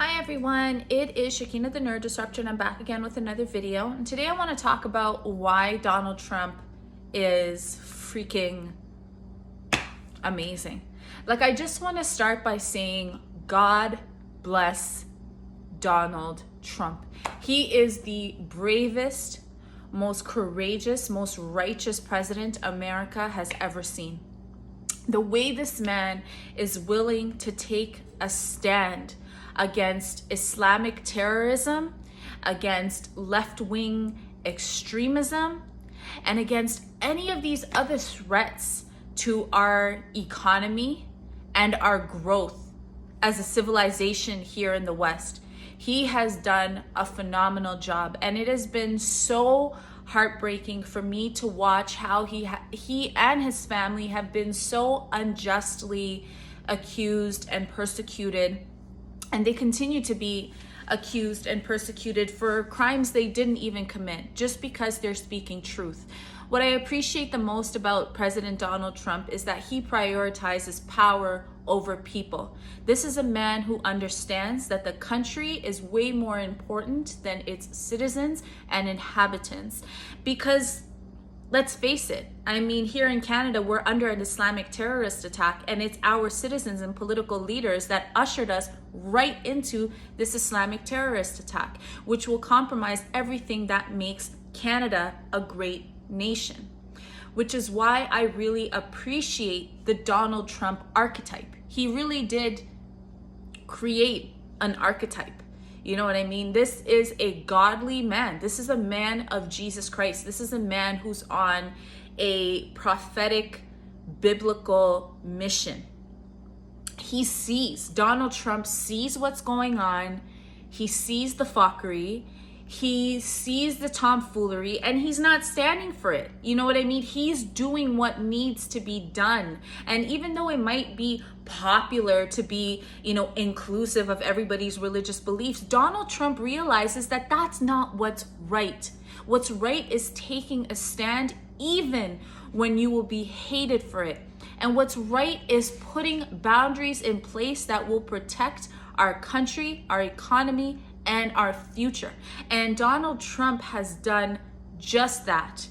Hi everyone, it is Shakina the Nerd Disruptor and I'm back again with another video. And today I want to talk about why Donald Trump is freaking amazing. I just want to start by saying God bless Donald Trump. He is the bravest, most courageous, most righteous president America has ever seen. The way this man is willing to take a stand against Islamic terrorism, against left-wing extremism, and against any of these other threats to our economy and our growth as a civilization here in the West. He has done a phenomenal job, and it has been so heartbreaking for me to watch how he and his family have been so unjustly accused and persecuted, and they continue to be accused and persecuted for crimes they didn't even commit just because they're speaking truth. What I appreciate the most about President Donald Trump is that he prioritizes power over people. This is a man who understands that the country is way more important than its citizens and inhabitants. Because let's face it, here in Canada, we're under an Islamic terrorist attack, and it's our citizens and political leaders that ushered us right into this Islamic terrorist attack, which will compromise everything that makes Canada a great nation. Which is why I really appreciate the Donald Trump archetype. He really did create an archetype. You know what I mean? This is a godly man. This is a man of Jesus Christ. This is a man who's on a prophetic, biblical mission. Donald Trump sees what's going on. He sees the fuckery. He sees the tomfoolery, and he's not standing for it. You know what I mean? He's doing what needs to be done. And even though it might be popular to be, inclusive of everybody's religious beliefs, Donald Trump realizes that that's not what's right. What's right is taking a stand even when you will be hated for it. And what's right is putting boundaries in place that will protect our country, our economy, and our future. And Donald Trump has done just that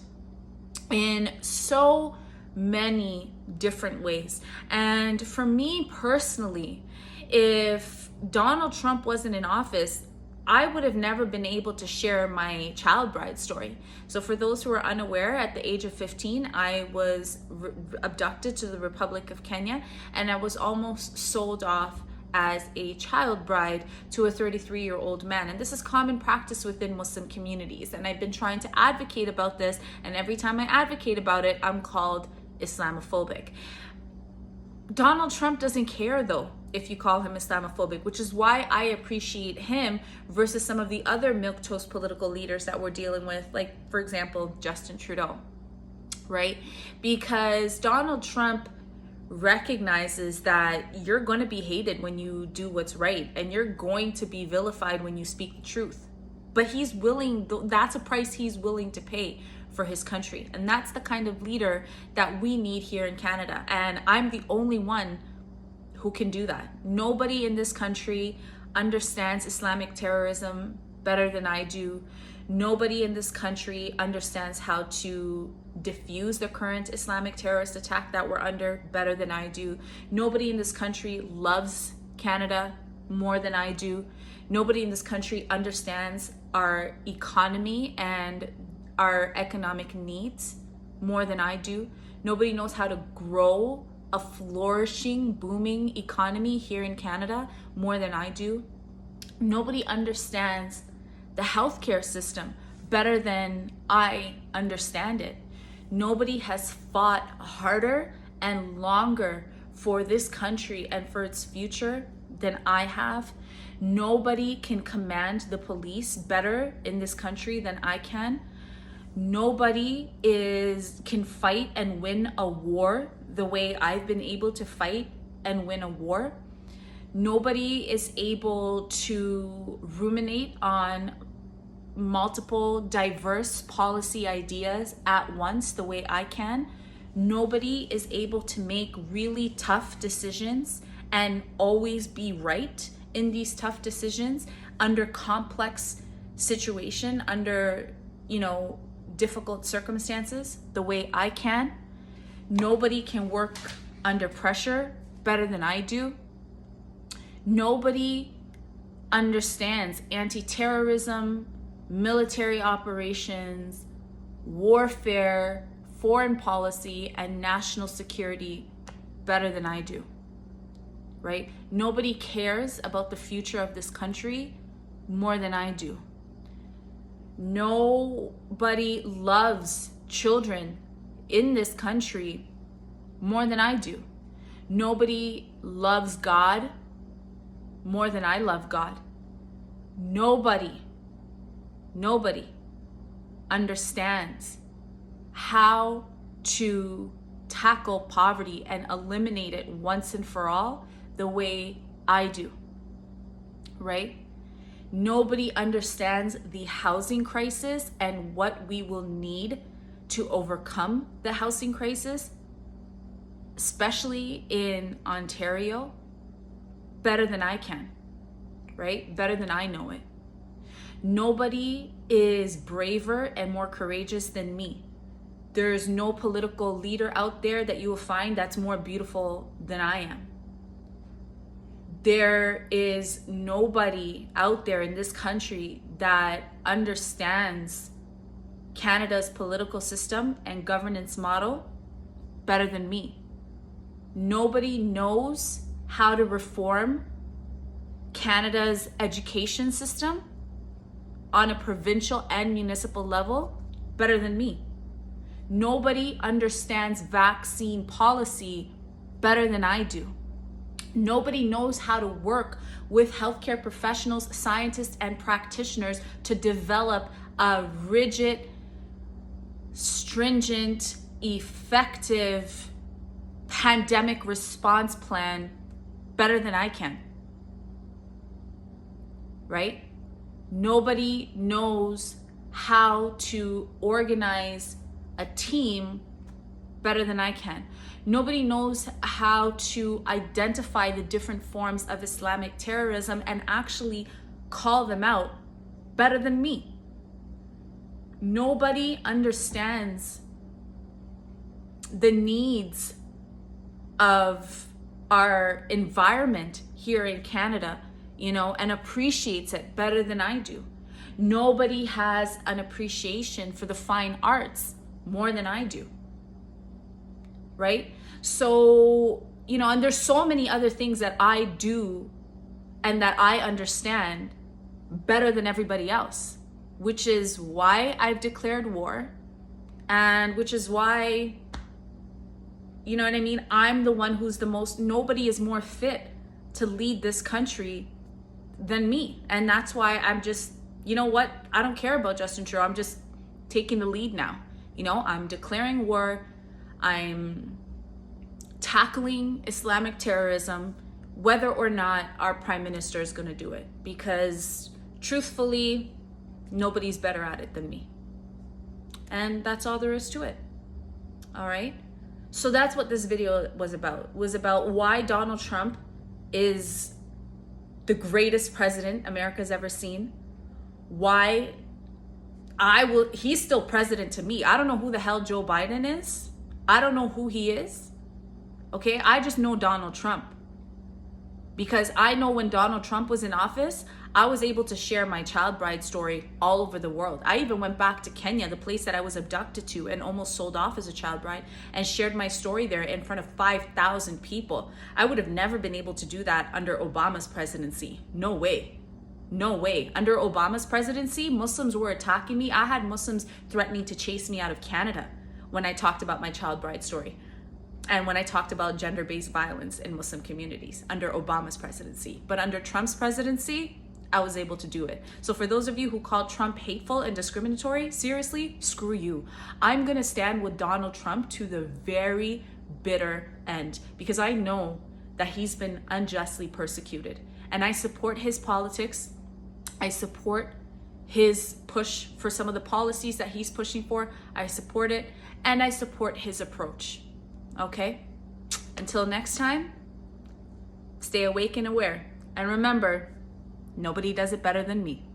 in so many different ways. And for me personally, if Donald Trump wasn't in office, I would have never been able to share my child bride story. So for those who are unaware, at the age of 15, I was abducted to the Republic of Kenya, and I was almost sold off as a child bride to a 33-year-old man. And this is common practice within Muslim communities. And I've been trying to advocate about this, and every time I advocate about it, I'm called Islamophobic. Donald Trump doesn't care though if you call him Islamophobic, which is why I appreciate him versus some of the other milquetoast political leaders that we're dealing with, like, for example, Justin Trudeau, right? Because Donald Trump recognizes that you're going to be hated when you do what's right, and you're going to be vilified when you speak the truth. But that's a price he's willing to pay for his country. And that's the kind of leader that we need here in Canada. And I'm the only one who can do that. Nobody in this country understands Islamic terrorism better than I do. Nobody in this country understands how to diffuse the current Islamic terrorist attack that we're under better than I do. Nobody in this country loves Canada more than I do. Nobody in this country understands our economy and our economic needs more than I do. Nobody knows how to grow a flourishing, booming economy here in Canada more than I do. Nobody understands the healthcare system better than I understand it. Nobody has fought harder and longer for this country and for its future than I have. Nobody can command the police better in this country than I can. Nobody can fight and win a war the way I've been able to fight and win a war. Nobody is able to ruminate on multiple diverse policy ideas at once the way I can. Nobody is able to make really tough decisions and always be right in these tough decisions, under complex situation, under, difficult circumstances, the way I can. Nobody can work under pressure better than I do. Nobody understands anti-terrorism, military operations, warfare, foreign policy, and national security better than I do, right? Nobody cares about the future of this country more than I do. Nobody loves children in this country more than I do. Nobody loves God more than I love God. Nobody understands how to tackle poverty and eliminate it once and for all the way I do, right? Nobody understands the housing crisis and what we will need to overcome the housing crisis, especially in Ontario, better than I can, right? Better than I know it. Nobody is braver and more courageous than me. There's no political leader out there that you will find that's more beautiful than I am. There is nobody out there in this country that understands Canada's political system and governance model better than me. Nobody knows how to reform Canada's education system on a provincial and municipal level better than me. Nobody understands vaccine policy better than I do. Nobody knows how to work with healthcare professionals, scientists, and practitioners to develop a rigid, stringent, effective pandemic response plan better than I can, right? Nobody knows how to organize a team better than I can. Nobody knows how to identify the different forms of Islamic terrorism and actually call them out better than me. Nobody understands the needs of our environment here in Canada, and appreciates it better than I do. Nobody has an appreciation for the fine arts more than I do, right? So, and there's so many other things that I do and that I understand better than everybody else, which is why I've declared war, and which is why, I'm the one who's nobody is more fit to lead this country than me. And that's why I'm just, I don't care about Justin Trudeau. I'm just taking the lead now. I'm declaring war. I'm tackling Islamic terrorism, whether or not our prime minister is going to do it, because truthfully, nobody's better at it than me. And that's all there is to it. All right. So that's what this video was about why Donald Trump is the greatest president America's ever seen. Why he's still president to me. I don't know who the hell Joe Biden is. I don't know who he is. Okay, I just know Donald Trump. Because I know when Donald Trump was in office, I was able to share my child bride story all over the world. I even went back to Kenya, the place that I was abducted to and almost sold off as a child bride, and shared my story there in front of 5,000 people. I would have never been able to do that under Obama's presidency. No way. No way. Under Obama's presidency, Muslims were attacking me. I had Muslims threatening to chase me out of Canada when I talked about my child bride story. And when I talked about gender-based violence in Muslim communities under Obama's presidency. But under Trump's presidency, I was able to do it. So for those of you who call Trump hateful and discriminatory, seriously, screw you. I'm gonna stand with Donald Trump to the very bitter end, because I know that he's been unjustly persecuted. And I support his politics. I support his push for some of the policies that he's pushing for. I support it, and I support his approach. Okay? Until next time, stay awake and aware. And remember, nobody does it better than me.